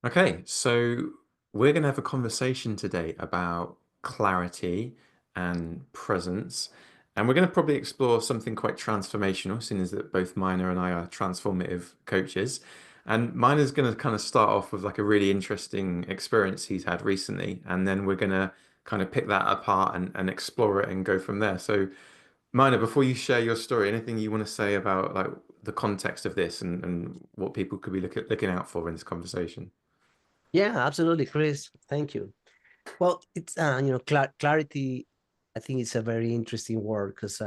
Okay, so we're going to have a conversation today about clarity and presence. And we're going to probably explore something quite transformational, seeing as that both Mina and I are transformative coaches. And Mina's going to kind of start off with like a really interesting experience he's had recently. And then we're going to kind of pick that apart and explore it and go from there. So, Mina, before you share your story, anything you want to say about like the context of this and what people could be looking out for in this conversation? Yeah, absolutely, Chris. Thank you. Well, it's clarity. I think it's a very interesting word because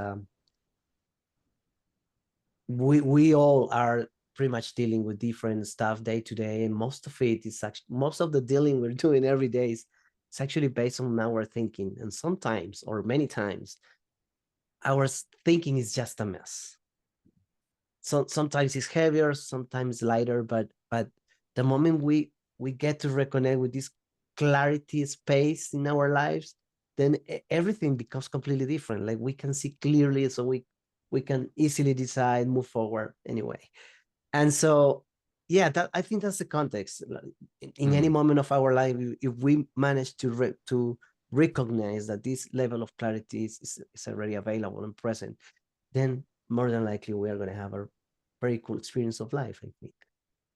we all are pretty much dealing with different stuff day to day, and most of it is actually most of the dealing we're doing every day is it's actually based on our thinking, and sometimes or many times our thinking is just a mess. So sometimes it's heavier, sometimes lighter, but the moment we get to reconnect with this clarity space in our lives, then everything becomes completely different. Like we can see clearly, so we can easily decide, move forward anyway. And so, yeah, that I think that's the context. Like, in any Mm. moment of our life, if we manage to recognize that this level of clarity is already available and present, then more than likely we are going to have a very cool experience of life, I think.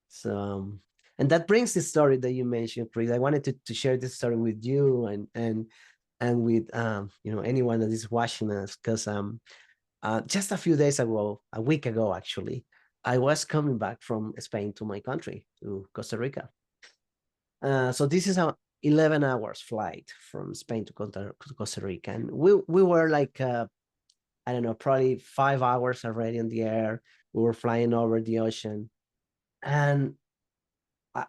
So, and that brings the story that you mentioned, Chris. I wanted to share this story with you and with anyone that is watching us, because just a few days ago, a week ago actually, I was coming back from Spain to my country, to Costa Rica. So this is a 11 hours flight from Spain to Costa Rica, and we were like I don't know, probably 5 hours already in the air. We were flying over the ocean, and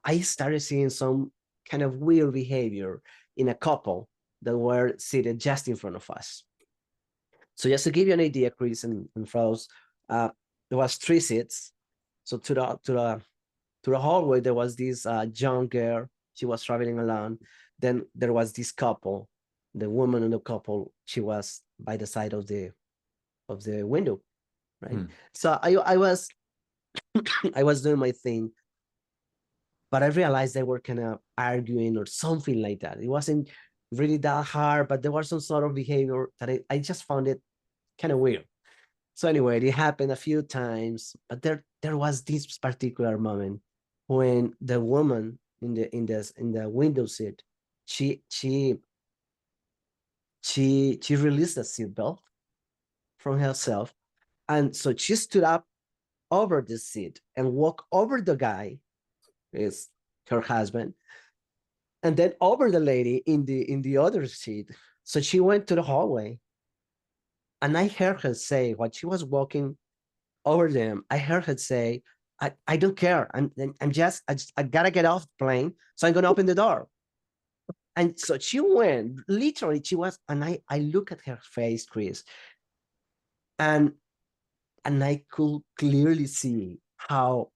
I started seeing some kind of weird behavior in a couple that were seated just in front of us. So just to give you an idea, Chris and Froze, there was three seats. So to the hallway there was this young girl. She was traveling alone. Then there was this couple. The woman in the couple, she was by the side of the window, right? Mm. So I was I was doing my thing, but I realized they were kind of arguing or something like that. It wasn't really that hard, but there was some sort of behavior that I just found it kind of weird. So anyway, it happened a few times, but there was this particular moment when the woman in the window seat, she she she released the seatbelt from herself, and so she stood up over the seat and walked over the guy, is her husband, and then over the lady in the other seat. So she went to the hallway, and I heard her say, while she was walking over them, I heard her say, I don't care. I gotta get off the plane. So I'm gonna open the door. And so she went, literally, she was, and I look at her face, Chris, and I could clearly see how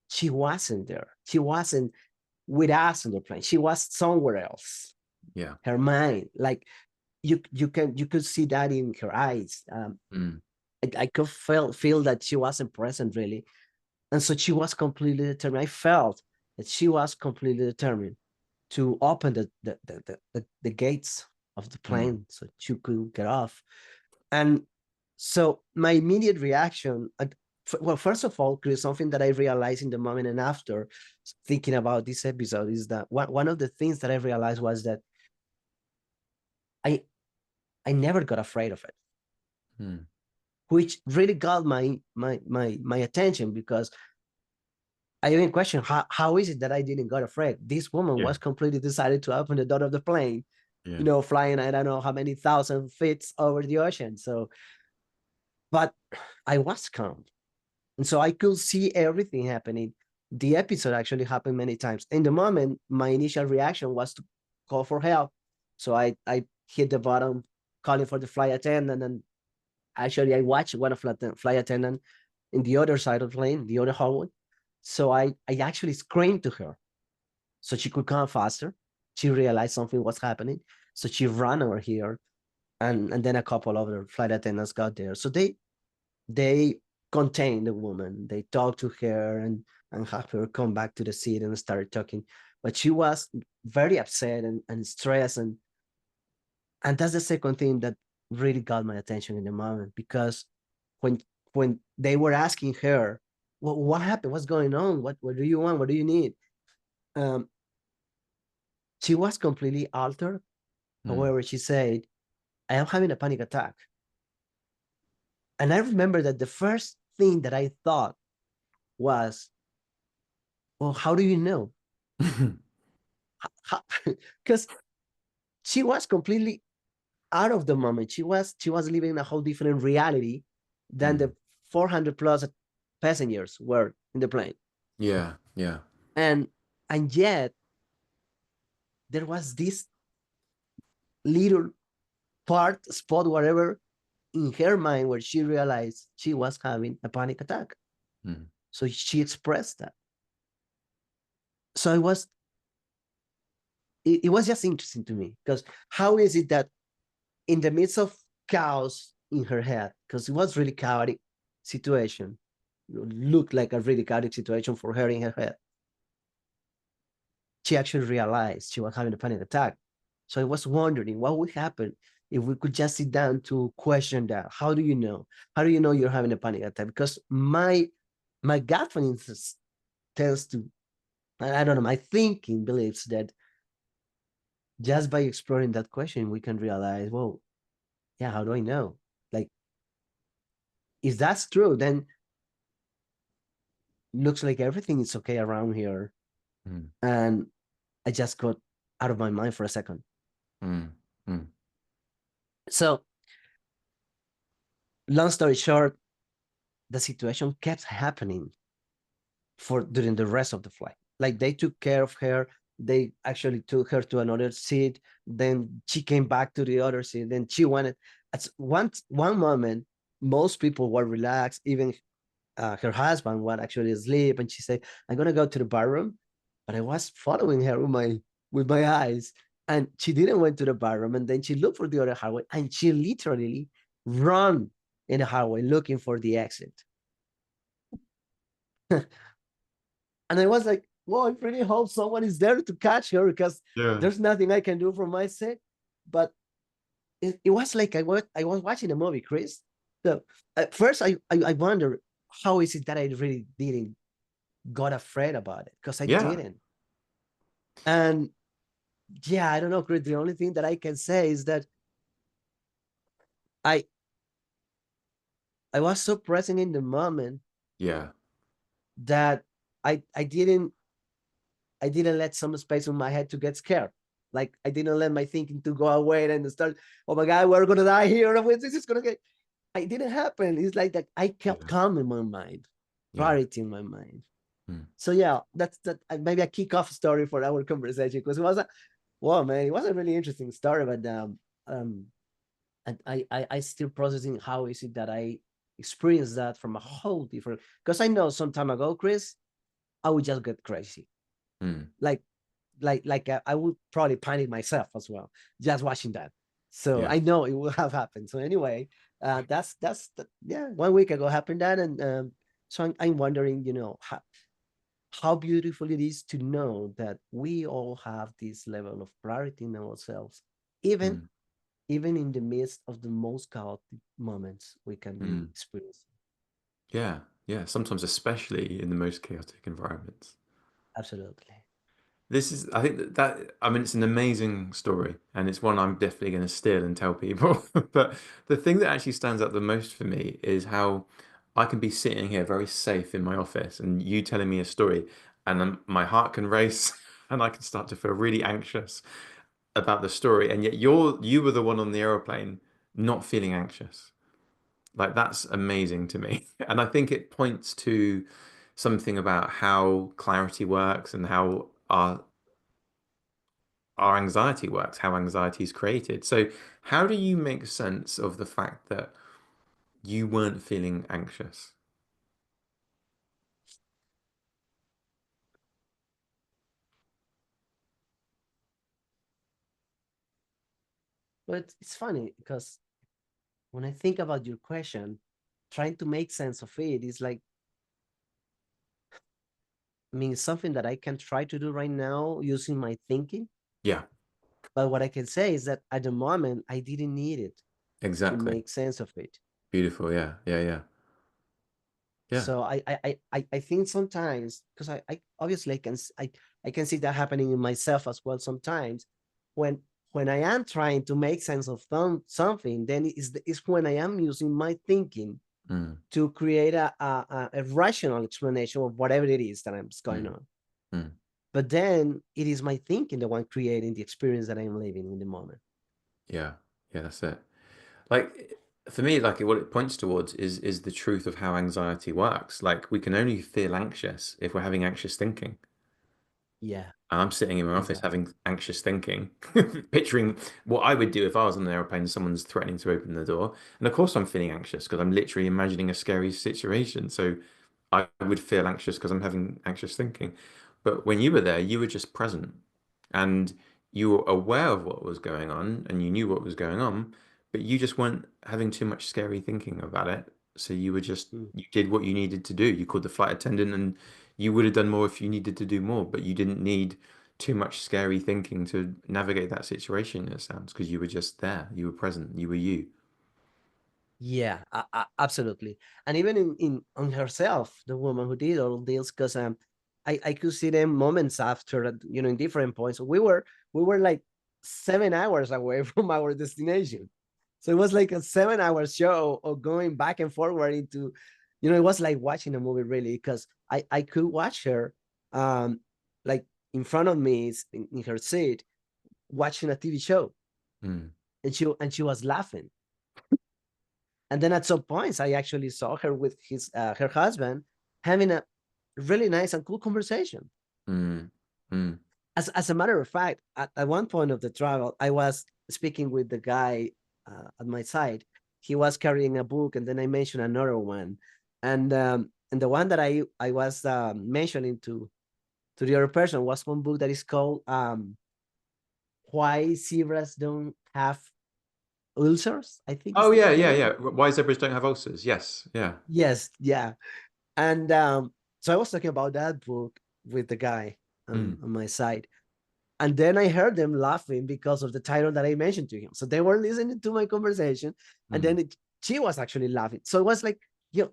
she wasn't there. She wasn't with us on the plane. She was somewhere else. Yeah. Her mind, like you could see that in her eyes. Mm. I could feel that she wasn't present really, and so she was completely determined. I felt that she was completely determined to open the gates of the Mm. plane so she could get off. And so my immediate reaction, well, first of all, Chris, something that I realized in the moment and after thinking about this episode is that one of the things that I realized was that I I never got afraid of it, Mm. which really got my attention, because I even questioned how is it that I didn't got afraid? This woman Yeah. was completely decided to open the door of the plane, Yeah. flying I don't know how many thousand feet over the ocean. So, but I was calm, and so I could see everything happening. The episode actually happened many times. In the moment, my initial reaction was to call for help. So I hit the button, calling for the flight attendant, and actually I watched one of the flight attendant in the other side of the plane, the other hallway. So I actually screamed to her so she could come faster. She realized something was happening. So she ran over here, and then a couple of the flight attendants got there. So they contain the woman. They talked to her and have her come back to the seat and start talking. But she was very upset and stressed, and that's the second thing that really got my attention in the moment, because when when they were asking her, well, what happened, what's going on, what do you want, what do you need, um, she was completely altered. Mm. However, she said, I am having a panic attack. And I remember that the first thing that I thought was, well, how do you know? Because she was completely out of the moment. She was living in a whole different reality than Mm. the 400 plus passengers were in the plane. Yeah, yeah. And and yet there was this little part, spot, whatever, in her mind where she realized she was having a panic attack. Mm. So she expressed that. So it was just interesting to me, because how is it that in the midst of chaos in her head, because it was really chaotic situation, looked like a really chaotic situation for her in her head, she actually realized she was having a panic attack. So I was wondering what would happen if we could just sit down to question that. How do you know? How do you know you're having a panic attack? Because my gut feeling tends to, I don't know, my thinking believes that just by exploring that question, we can realize, well, yeah, how do I know? Like, if that's true, then looks like everything is okay around here. Mm. And I just got out of my mind for a second. Mm. Mm. So, long story short, the situation kept happening for during the rest of the flight. Like, they took care of her. They actually took her to another seat. Then she came back to the other seat. Then she wanted, at one moment, most people were relaxed. Even her husband was actually asleep, and she said, "I'm gonna go to the bathroom," but I was following her with my eyes, and she didn't went to the bathroom. And then she looked for the other highway, and she literally run in the highway looking for the exit. And I was like, "Well, I really hope someone is there to catch her, because Yeah. there's nothing I can do from my side." But it was like I was watching a movie, Chris. So at first, I wonder how is it that I really didn't got afraid about it, because I Yeah. didn't. And yeah, I don't know, Chris. The only thing that I can say is that I I was so present in the moment Yeah. that I didn't let some space in my head to get scared. Like, I didn't let my thinking to go away and start, oh my God, we're gonna die here. This is gonna get. It didn't happen. It's like that. I kept Yeah. calm in my mind, Yeah. clarity in my mind. Mm. So yeah, that's that. Maybe a kick-off story for our conversation, because it was a, well, man, it was a really interesting story. But um, and I still processing how is it that I experienced that from a whole different. Because I know some time ago, Chris, I would just get crazy. Mm. Like I would probably panic myself as well just watching that. So Yeah. I know it will have happened. So anyway, yeah, 1 week ago happened that. And so I'm wondering, how beautiful it is to know that we all have this level of clarity in ourselves, even Mm. even in the midst of the most chaotic moments we can be Mm. experiencing. Yeah. Yeah. Sometimes, especially in the most chaotic environments. Absolutely. This is, I think I mean, it's an amazing story, and it's one I'm definitely going to steal and tell people. But the thing that actually stands out the most for me is how I can be sitting here very safe in my office, and you telling me a story, and my heart can race, and I can start to feel really anxious about the story, and yet you were the one on the aeroplane not feeling anxious. Like, that's amazing to me, and I think it points to something about how clarity works and how our anxiety works, how anxiety is created. So, how do you make sense of the fact that you weren't feeling anxious? But it's funny because when I think about your question, trying to make sense of it is like, I mean, something that I can try to do right now using my thinking. Yeah, But what I can say is that at the moment, I didn't need it to exactly. make sense of it. Beautiful. Yeah, yeah, yeah, yeah. So I think sometimes, because I obviously I can see that happening in myself as well sometimes, when when I am trying to make sense of something, then it's when I am using my thinking Mm, to create a rational explanation of whatever it is that I'm going mm, on. mm. But then it is my thinking the one creating the experience that I'm living in the moment. Yeah, yeah, that's it. Like for me, like what it points towards is the truth of how anxiety works. Like we can only feel anxious if we're having anxious thinking. Yeah, I'm sitting in my office exactly. having anxious thinking, picturing what I would do if I was on an airplane and someone's threatening to open the door. And of course, I'm feeling anxious because I'm literally imagining a scary situation. So I would feel anxious because I'm having anxious thinking. But when you were there, you were just present and you were aware of what was going on and you knew what was going on, but you just weren't having too much scary thinking about it. So you were just, Mm. you did what you needed to do. You called the flight attendant and you would have done more if you needed to do more, but you didn't need too much scary thinking to navigate that situation, it sounds, because you were just there. You were present. You were you. Yeah, absolutely. And even in on herself, the woman who did all this, because I could see them moments after, in different points. We were like 7 hours away from our destination, so it was like a 7 hour show of going back and forward into, it was like watching a movie really, because I could watch her, um, like in front of me in her seat watching a TV show, Mm, and she was laughing. And then at some points, I actually saw her with her husband having a really nice and cool conversation. mm, mm, As a matter of fact, at one point of the travel, I was speaking with the guy at my side. He was carrying a book, and then I mentioned another one, and the one that I was mentioning to the other person was one book that is called "Why Zebras Don't Have Ulcers." I think is oh the yeah, the yeah, name. yeah. Why zebras don't have ulcers? Yes, yeah. Yes, yeah. And so I was talking about that book with the guy Mm, on my side. And then I heard them laughing because of the title that I mentioned to him. So they were listening to my conversation, and mm, then she was actually laughing. So it was like,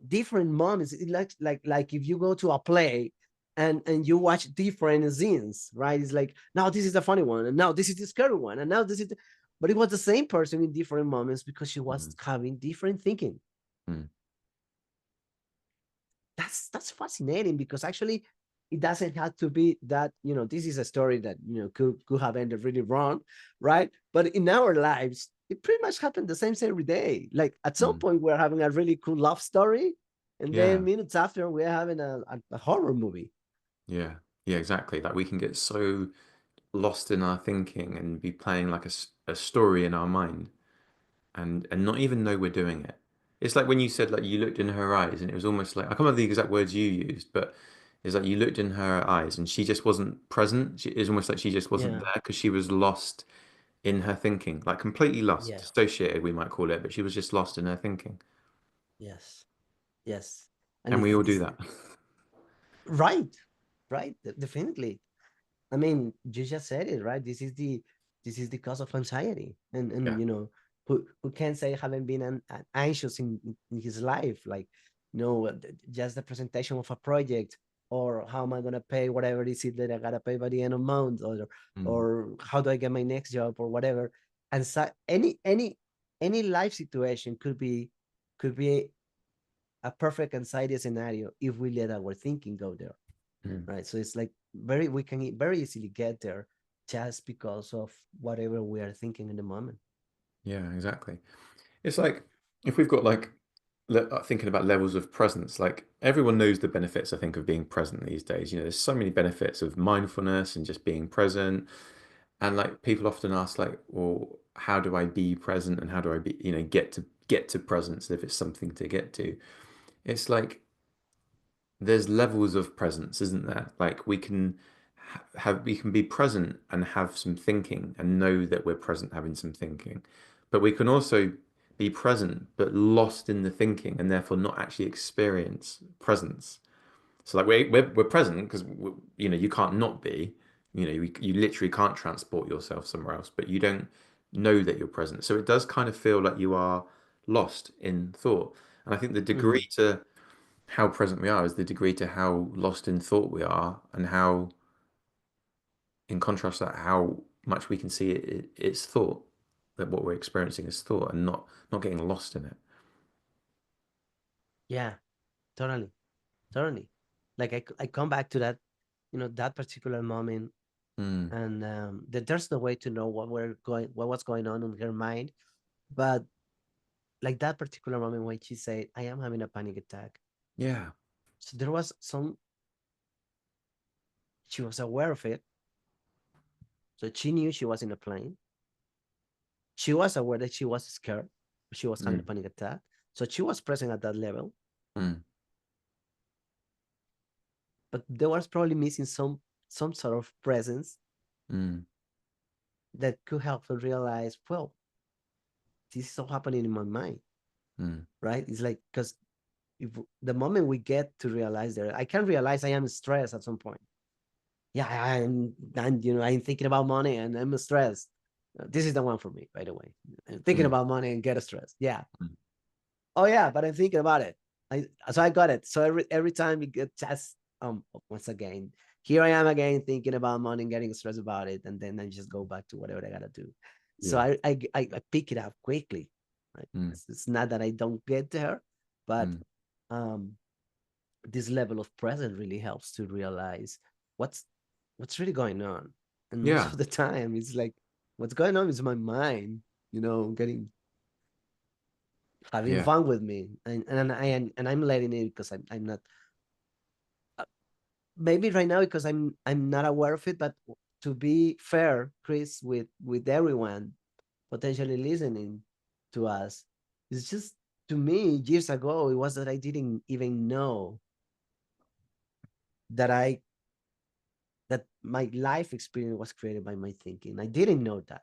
different moments. It like if you go to a play and you watch different scenes, right? It's like, now this is the funny one, and now this is the scary one, and now this is but it was the same person in different moments because she was mm, having different thinking. mm. That's fascinating, because actually it doesn't have to be that, this is a story that, could have ended really wrong, right? But in our lives it pretty much happened the same thing every day. Like at some Mm. point we're having a really cool love story, and then Yeah, minutes after we're having a horror movie. yeah, yeah, exactly. Like we can get so lost in our thinking and be playing like a story in our mind and not even know we're doing it. It's like when you said like you looked in her eyes and it was almost like I can't remember the exact words you used, but it's like you looked in her eyes and she just wasn't present. It was almost like she just wasn't Yeah. there because she was lost in her thinking, like completely lost, Yeah. dissociated, we might call it, but she was just lost in her thinking. Yes. Yes. And And we all do that. right. Right. Definitely. I mean, you just said it, right? This is the cause of anxiety, and Yeah. who can say haven't been anxious in his life, like, just the presentation of a project, or how am I gonna pay whatever it is that I gotta pay by the end of month, Mm, or how do I get my next job, or whatever. And so any life situation could be a perfect anxiety scenario if we let our thinking go there, mm. right? So it's like we can very easily get there just because of whatever we are thinking in the moment. Yeah, exactly. It's like if we've got like thinking about levels of presence, like everyone knows the benefits, I think, of being present these days. You know, there's so many benefits of mindfulness and just being present. And like people often ask, like, well, how do I be present and how do I be, get to presence if it's something to get to? It's like there's levels of presence, isn't there? Like we can be present and have some thinking and know that we're present having some thinking, but we can also be present, but lost in the thinking and therefore not actually experience presence. So like we're present because you know you can't not be, you know, you literally can't transport yourself somewhere else, but you don't know that you're present. So it does kind of feel like you are lost in thought. And I think the Hmm. degree to how present we are is the degree to how lost in thought we are, and how, in contrast to that, how much we can see it's thought, that what we're experiencing is thought and not getting lost in it. Yeah, totally, totally. Like I come back to that, that particular moment, Mm, and that there's no way to know what was going on in her mind, but like that particular moment when she said, "I am having a panic attack." yeah. So there was some. She was aware of it, so she knew she was in a plane. She was aware that she was scared. She was having a Mm, panic attack, so she was present at that level. mm, But there was probably missing some sort of presence mm, that could help her realize, well, this is all happening in my mind, mm, right? It's like because if the moment we get to realize that, I can realize I am stressed at some point. Yeah, I'm thinking about money and I'm stressed. This is the one for me, by the way. I'm thinking mm, about money and get stressed. Yeah. mm, Oh yeah, but I'm thinking about it. I got it. So every time you get just once again, here I am again thinking about money and getting stressed about it, and then I just go back to whatever I gotta do. So yeah. I pick it up quickly. Right? Mm, It's not that I don't get there, but mm. um this level of presence really helps to realize what's what's really going on. And most Yeah, of the time, it's like what's going on is my mind, getting having yeah. fun with me, and I'm letting it because I'm not uh, maybe right now because I'm not aware of it, but to be fair, Chris, with everyone potentially listening to us, it's just to me years ago it was that I didn't even know that I that my life experience was created by my thinking. I didn't know that.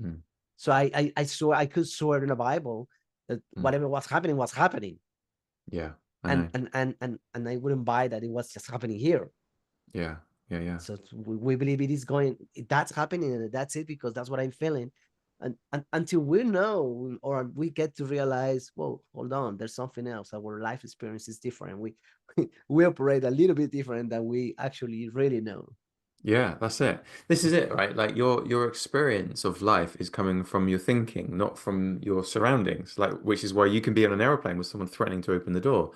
Mm, So I saw I could swear in the Bible that mm. whatever was happening was happening. Yeah, I And know. I wouldn't buy that it was just happening here. Yeah, yeah, yeah. So we believe it is going, that's happening, and that's it because that's what I'm feeling. And until we know or we get to realize, whoa, hold on, there's something else. Our life experience is different. We operate a little bit different than we actually really know. Yeah, that's it. This is it, right? Like your experience of life is coming from your thinking, not from your surroundings. Like, which is why you can be on an aeroplane with someone threatening to open the door,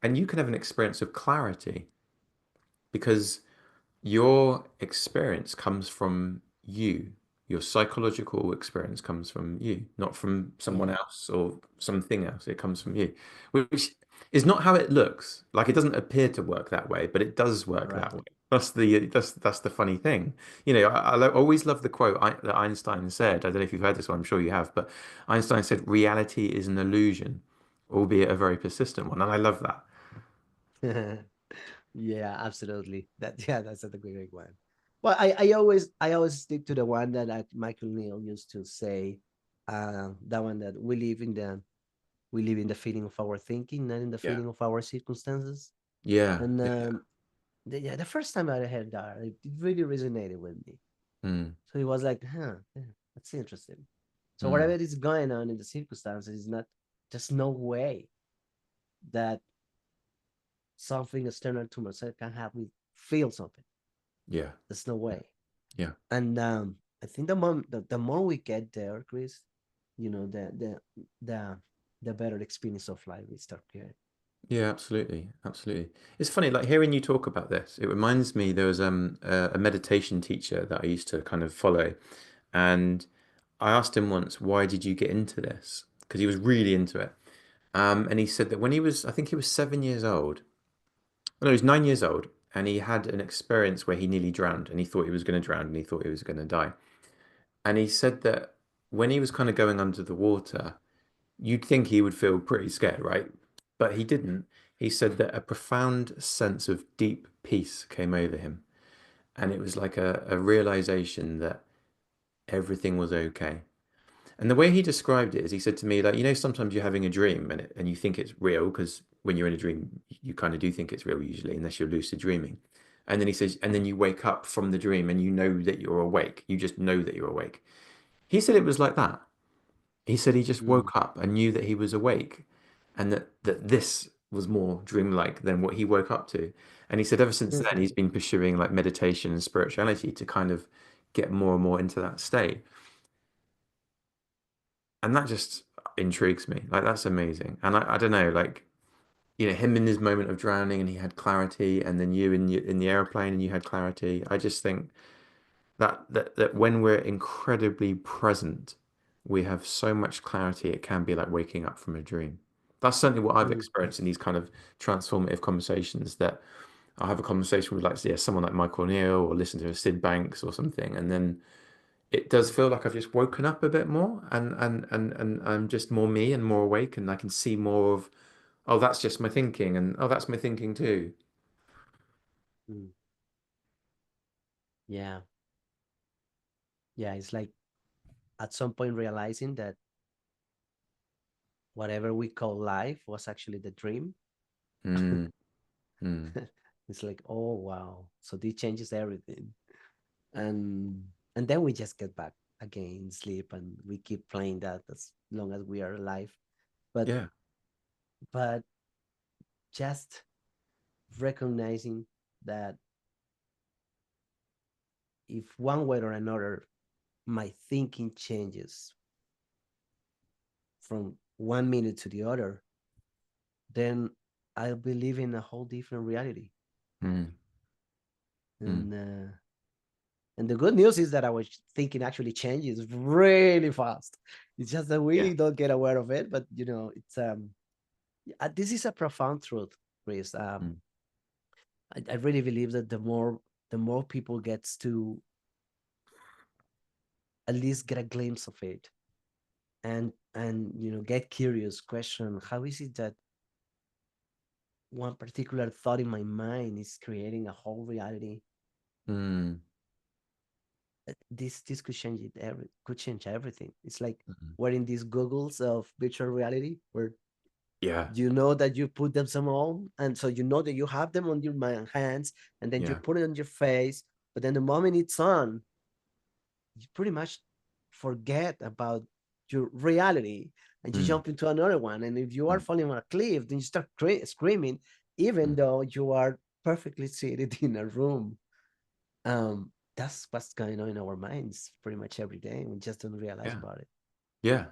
and you can have an experience of clarity because your experience comes from you. Your psychological experience comes from you, not from someone Yeah. else or something else. It comes from you, which is not how it looks. Like it doesn't appear to work that way, but it does work that Correct. way. That's the funny thing. You know, always love the quote that Einstein said. I don't know if you've heard this one. I'm sure you have, but Einstein said, "Reality is an illusion, albeit a very persistent one." And I love that. Yeah, absolutely. That's a great one. Well, I always stick to the one that Michael Neal used to say, that one that we live in the feeling of our thinking, not in the Yeah. feeling of our circumstances. Yeah. And Yeah. the first time I heard that, it really resonated with me. Mm, So it was like, huh, yeah, that's interesting. So whatever mm. is going on in the circumstances is not, there's no way that something external to myself can have me feel something. Yeah. There's no way. Yeah. And I think the more we get there, Chris, you know, the the better experience of life we start getting. Yeah, absolutely, absolutely. It's funny, like hearing you talk about this, it reminds me there was a meditation teacher that I used to kind of follow, and I asked him once, why did you get into this? Because he was really into it. And he said that when he was, I think he was 7 years old, no, he was 9 years old, and he had an experience where he nearly drowned, and he thought he was going to drown, and he thought he was going to die. And he said that when he was kind of going under the water, you'd think he would feel pretty scared, right? But he didn't. He said that a profound sense of deep peace came over him. And it was like a realization that everything was okay. And the way he described it is he said to me, like, sometimes you're having a dream and you think it's real because when you're in a dream, you kind of do think it's real usually, unless you're lucid dreaming. And then he says, and then you wake up from the dream and you know that you're awake. You just know that you're awake. He said it was like that. He said he just Mm. woke up and knew that he was awake and that this was more dreamlike than what he woke up to. And he said ever since then he's been pursuing like meditation and spirituality to kind of get more and more into that state. And that just intrigues me. Like that's amazing. And I don't know, like him in his moment of drowning and he had clarity, and then you in the airplane and you had clarity. I just think that when we're incredibly present, we have so much clarity. It can be like waking up from a dream. That's certainly what I've Mm. experienced in these kind of transformative conversations. That I have a conversation with, like, yeah, someone like Michael O'Neill or listen to a Sid Banks or something, and then it does feel like I've just woken up a bit more, and I'm just more me and more awake, and I can see more of, oh, that's just my thinking, and oh, that's my thinking too. Mm. Yeah, yeah. It's like at some point realizing that whatever we call life was actually the dream. Mm, mm, It's like, oh wow, so this changes everything. and and then we just get back again, sleep, and we keep playing that as long as we are alive. but yeah. but just recognizing that if one way or another my thinking changes from 1 minute to the other, then I'll be living a whole different reality. Mm, mm, And uh, and the good news is that our thinking actually changes really fast. It's just that yeah. we don't get aware of it, but it's this is a profound truth, Chris. Mm, I really believe that the more people gets to at least get a glimpse of it, and get curious, question how is it that one particular thought in my mind is creating a whole reality. mm, This could change everything. It's like mm. wearing these goggles of virtual reality where Yeah. you know that you put them some on, and so you know that you have them on your hands, and then you Yeah. put it on your face, but then the moment it's on, you pretty much forget about your reality, and you Mm, jump into another one. And if you are mm, falling on a cliff, then you start screaming, even mm. though you are perfectly seated in a room. That's what's going on in our minds pretty much every day. We just don't realize Yeah. about it. Yeah.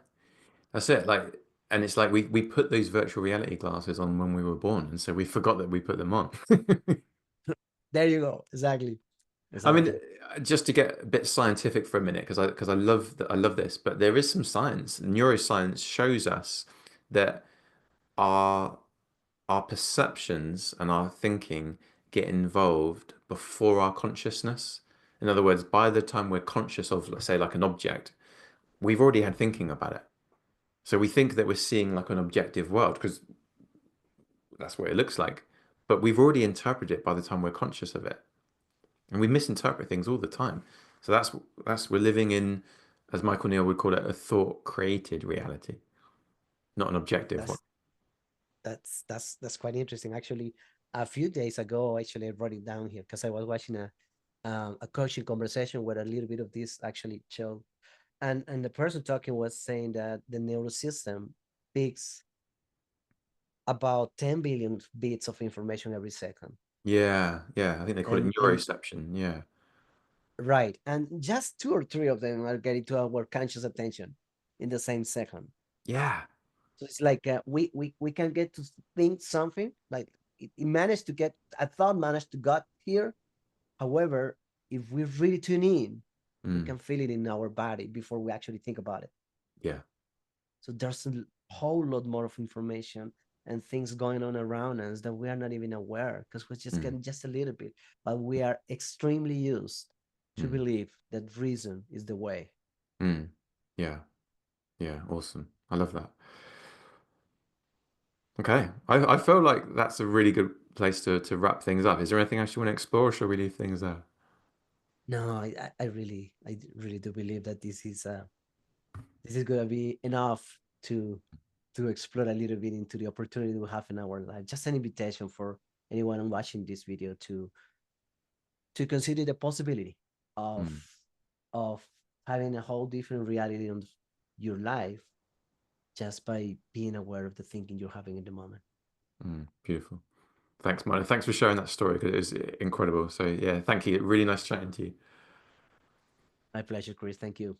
That's it. Like, and it's like we put those virtual reality glasses on when we were born, and so we forgot that we put them on. There you go. Exactly. I mean, Exactly. just to get a bit scientific for a minute, because I love that I love this, but there is some science. Neuroscience shows us that our our perceptions and our thinking get involved before our consciousness. In other words, by the time we're conscious of, let's say, like an object, we've already had thinking about it. So we think that we're seeing like an objective world because that's what it looks like. But we've already interpreted it by the time we're conscious of it. And we misinterpret things all the time. So that's we're living in, as Michael Neal would call it, a thought created reality, not an objective one. That's that's quite interesting. Actually, a few days ago, actually, I wrote it down here because I was watching a coaching conversation where a little bit of this actually showed, and the person talking was saying that the neural system picks about 10 billion bits of information every second. Yeah, yeah. I think they call it And neuroception. Yeah. right, and just two or three of them are getting to our conscious attention in the same second. Yeah. So it's like we can get to think something, like it managed to get a thought managed to got here. However, if we really tune in, we Mm, can feel it in our body before we actually think about it. yeah. So there's a whole lot more of information and things going on around us that we are not even aware because we're just Mm, getting just a little bit, but we are extremely used to mm, believe that reason is the way. mm. Yeah. Yeah. Awesome. I love that. Okay. I feel like that's a really good place to wrap things up. Is there anything else you want to explore, or shall we leave things there? No, I really do believe that this is this is gonna be enough to explore a little bit into the opportunity we have in our life. Just an invitation for anyone watching this video to consider the possibility of Mm, of having a whole different reality on your life just by being aware of the thinking you're having in the moment. beautiful. Thanks, Milo. Thanks for sharing that story because it was incredible. So yeah, thank you. Really nice chatting to you. My pleasure, Chris. Thank you.